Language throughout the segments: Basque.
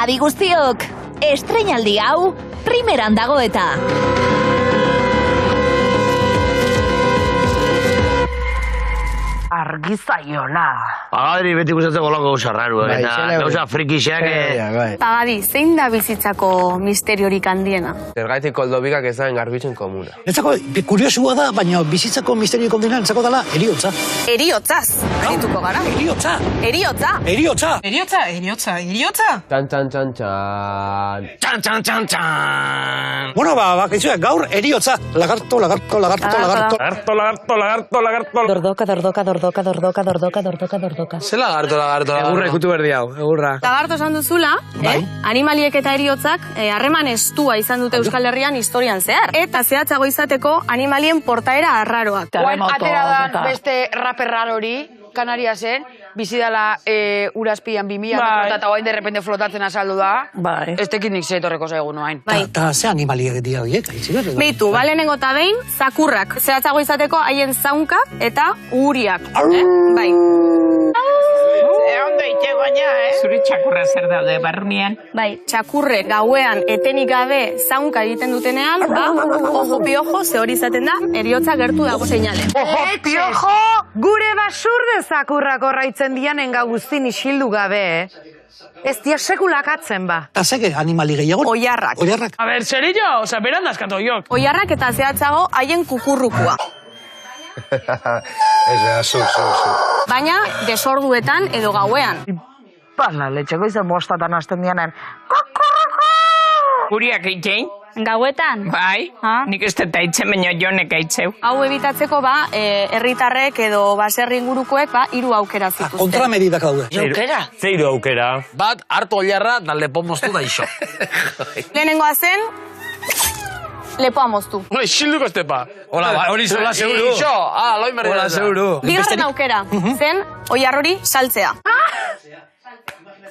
Adi guztiok, estreinaldi hau primeran dago eta. Argizaiola. Pagadi beti gustatzeko lako gauza raru, eta gauza frikixeak... Pagadi, zein da bizitzako misteriorik handiena? Zergaitik koldobikak ez da engarbitzen komuna. Netzako, kuriosua da, baina bizitzako misterioik handiena netzako dela eriotza. Eriotzaz, arituko gara. Eriotza! Eriotza! Eriotza! Eriotza, eriotza, eriotza. Txan, txan, txan, txan. Txan, txan, txan, txan! Bueno, bakitzuek, gaur eriotza. Lagarto, lagarto, lagarto, lagarto. Lagarto, lagarto, lagarto, lagarto. Dordoka. Ze lagarto. Egurra ikutu berdi hau, egurra. Lagarto esan duzula, animaliek eta eriotzak harreman estua izan dute Euskal Herrian historian zehar. Eta zehatzago izateko animalien portaera arraroak. Guain atera dan beste raper rarori, Kanariasen, bizidala urazpian 2000 metrota eta guain derrepende flotatzen azaldu da. Bai. Ez tekin nik zetorreko zaigu noain. Eta ze animaliek dira horiek, aitziber? Beitu, balenengo eta behin, zakurrak. Zehatzago izateko haien zaunkak eta uriak. Bai. Ondo ite baina, Zuri txakurra zer daude barrunean. Bai, txakurrek gauean etenik gabe zaunka egiten dutenean, ojo piojo, ze hori izaten da, eriotza gertu dago seinale. Ojo, piojo! Gure basurde zakurrak orraitzen dianen gau guztin isildu gabe, Ez dia sekulakatzen ba. Eta zeke animali gehiago? Oiarrak. Oiarrak. A ver, serillo, oza, beran dazkatu jok. Oiarrak eta zehatzago haien kukurrukua. Ez da, zu. Baina, desorduetan edo gauean. Pala, letxeko izan bostatan hasten dianen. Guriak eitzein? Gauetan? Bai, nik ez dut aitzen, baina jonek aitzeu. Hau ebitatzeko herritarrek edo baserri ingurukoek 3 aukera zituzten. Kontramedidak daude. Aukera? Zeiru aukera. Bat, hartu oiarra, da lepo moztu da iso. Lehenengoa zen, lepoa moztu. Hora, isilduko estepa. Hori zola seguru. Iso, loin berri. Hola, seguru. Bigarren aukera, zen, oiar hori saltzea.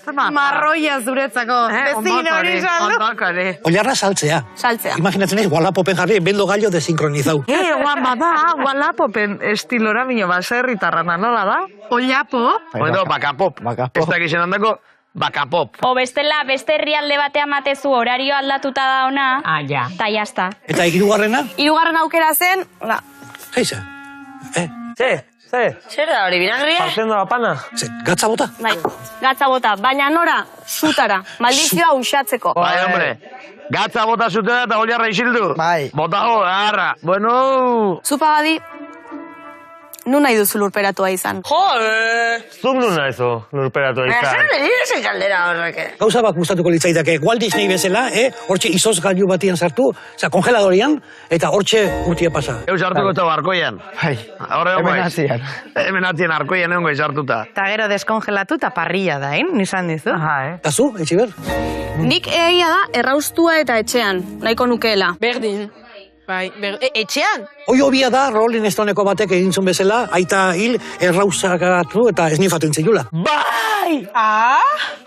Marroia zuretzako. Bezin hori saldu. Oiarra saltzea. Saltzea. Imaginatzen ez, Walapopen jarri, bendo gallo desinkronizau. Guan bada, Walapopen estilora minio baserritarrana, nola da? Oiapo? Bueno, bakapop. Ez dakixen handako, bakapop. O bestela, beste herrialde batean matezu horario aldatuta da ona. Ja. Ta jazta. Eta hirugarrena? Hirugarren aukera zen, Geiza. Zer da hori, binagria? Partendo la pana. Gatza bota? bai, gatza bota, baina nora, sutara, maldizioa usatzeko. Bai, hombre. Gatza bota zutela eta oiarra isildu. Bai. Botago, agarra. Bueno. Zupagadi, nun nahi duzu lurperatua izan? Zuk nuna ezo, lurperatu izan. Zer kaldera horreke. Gauza bat gustatuko litzaidake, Walt Disney bezala, hortxe izoz gailu batian sartu, kongeladorian, eta hortxe urtia pasa. Eus hartuko eta arkoian. Bai, hemen atzian. Hemen atzian arkoian egon goiz hartuta. Eta gero deskongelatu eta parrilla da, nisan dizu? Eta zu, Etxiber? Nik egia da, erraustua eta etxean, nahiko nukeela. Berdin. Bai, Etxean? Hoi hobia da, Rolling Stoneko batek egin zuen bezala, aita hil errausakatu eta esnifaten zilula. Bai!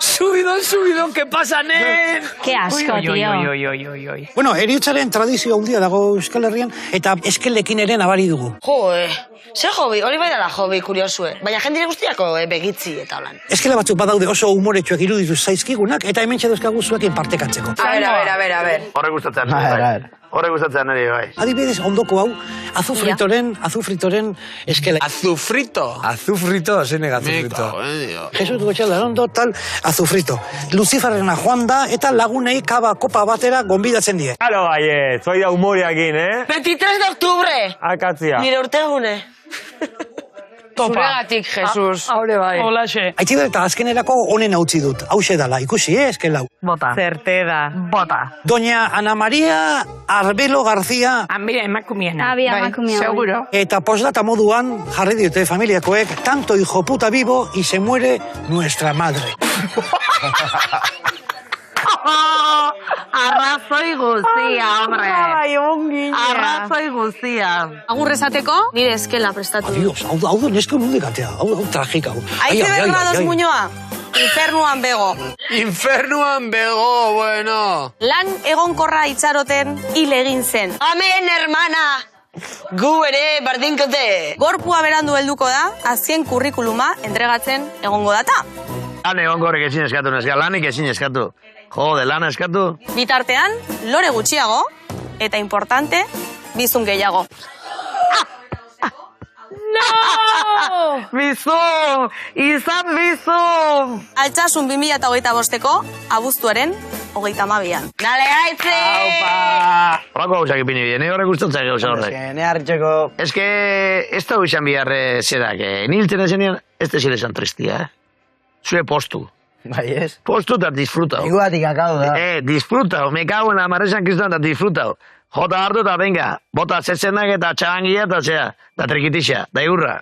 Subidon, que pasa, nen? Ke asko, tío. Oi. Bueno, eriotzaren tradizio handia dago Euskal Herrian, eta eskelekin ere nabari dugu. Zer hobi, hori bai dela hobi kuriosue. Baina jendire guztiako begitzi eta holan. Eskele batzuk badaude oso humoretsuak iruditu zaizkigunak, eta hemen txedozkagu zuekin partekatzeko. A ver. Horre gustatzen. Horre gustatzen nire, bai. Adibidez, ondoko hau, azufritoren eskele. Azufrito, zene azufrito. Jesus Gotxalda, ondo tal, azufrito. Luciferrena joan da, eta lagunei kopa batera gonbidatzen die. Halo, baiet, zoi da humoreakin, 23 de octubre! Akatzia. Nire urtegune. Zuregatik, Jesus. Haure bai. Holaxe. Aitziber eta azkenerako honen hautzi dut. Hauxe dala, ikusi, eskel hau. Bota. Zerteda. Bota. Doña Ana María Arbelo García. Ambira emakumiena. Abia, emakumea. Seguro. Eta postdata moduan jarri diote familiakoek, tanto hijo puta vivo y se muere nuestra madre. Arrazoi guztia, hombre. Ai, ongina. Arrazoi guztia. Agur esateko, nire eskela prestatu. Adios, hau da nesko nundik atea, hau tragika. Aize berradoz muñoa, infernuan bego. Infernuan bego, bueno. Lan egonkorra itxaroten hil egin zen. Amen, hermana. Gu ere bardinkote. Gorpua berandu helduko da, azien kurrikuluma entregatzen egongo data. Han egon gorek ezin eskatu, neska, lanik ezin eskatu. Jode, lana eskatu. Bitartean, lore gutxiago, eta importante, bizun gehiago. No! Bizun! Izan bizun! Altsasun 2025ko abuztuaren 32an. Dale, gaitze! Horako gauzak ipini bide, horrek gustatzak gauza horrek. Ne harritxeko... Ez que, ez da izan biharre zerak, niltzen ezenean, ez da esan tristia, Zue postu. Bai ez? Postu eta disfrutau. Iguatik akau da. Disfrutau, me cago en la marresan kristuan eta disfrutau. Jota hartu eta venga, bota zetzenak eta txabangia eta zea, da trikitixa, da igurra.